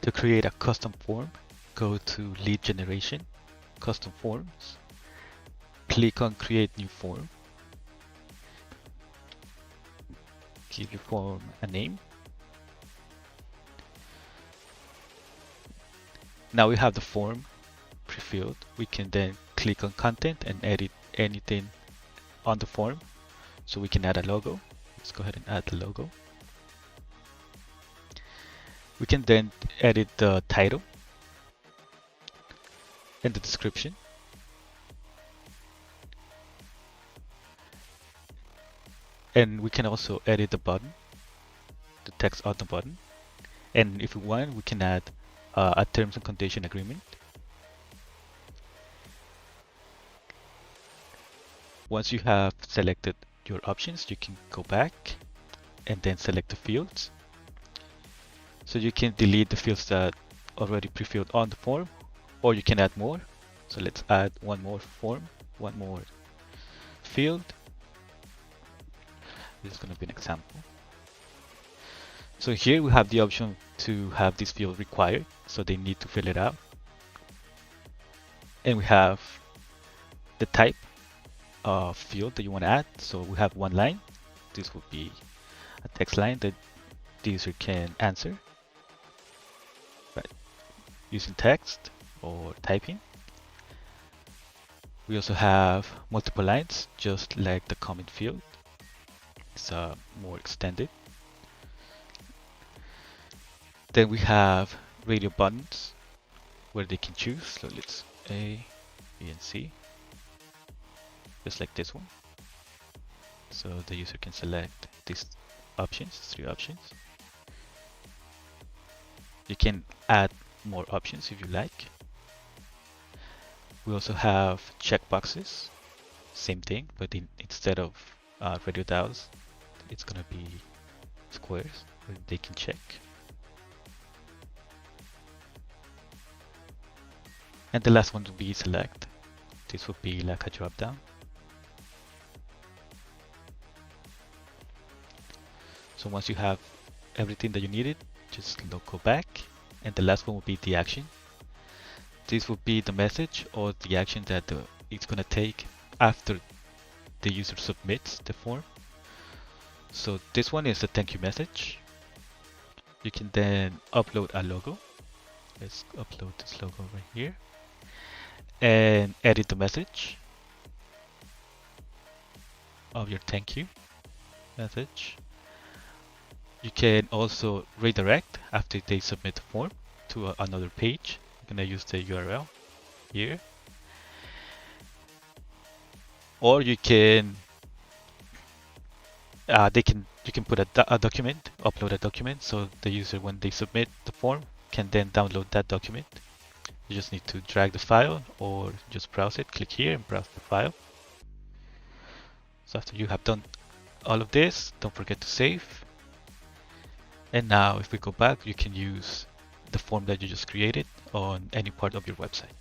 To create a custom form, go to lead generation, custom forms, click on create new form, give your form a name. Now we have the form pre-filled. We can then click on content and edit anything on the form. So we can add a logo. Let's go ahead and add the logo. We can then edit the title and the description. And we can also edit the button, the text on the button. And if we want, we can add a terms and condition agreement. Once you have selected your options, you can go back and then select the fields. So you can delete the fields that already pre-filled on the form, or you can add more. So let's add one more form, one more field. This is going to be an example. So here we have the option to have this field required, so they need to fill it out. And we have the type of field that you want to add. So we have one line. This would be a text line that the user can answer, right, using text or typing. We also have multiple lines, just like the comment field. It's more extended. Then we have radio buttons where they can choose. So let's A, B, and C, just like this one. So the user can select these options, 3 options. You can add more options if you like. We also have checkboxes, same thing, but instead of radio dials, it's gonna be squares where they can check. And the last one would be select. This would be like a drop down. So once you have everything that you needed, just go back. And the last one will be the action. This would be the message or the action that it's going to take after the user submits the form. So this one is a thank you message. You can then upload a logo. Let's upload this logo right here. And edit the message of your thank you message. You can also redirect after they submit the form to another page. I'm gonna use the URL here. Or you can you can put a document, upload a document, so the user, when they submit the form, can then download that document. You just need to drag the file or just browse it. Click here and browse the file. So after you have done all of this, don't forget to save. And now if we go back, you can use the form that you just created on any part of your website.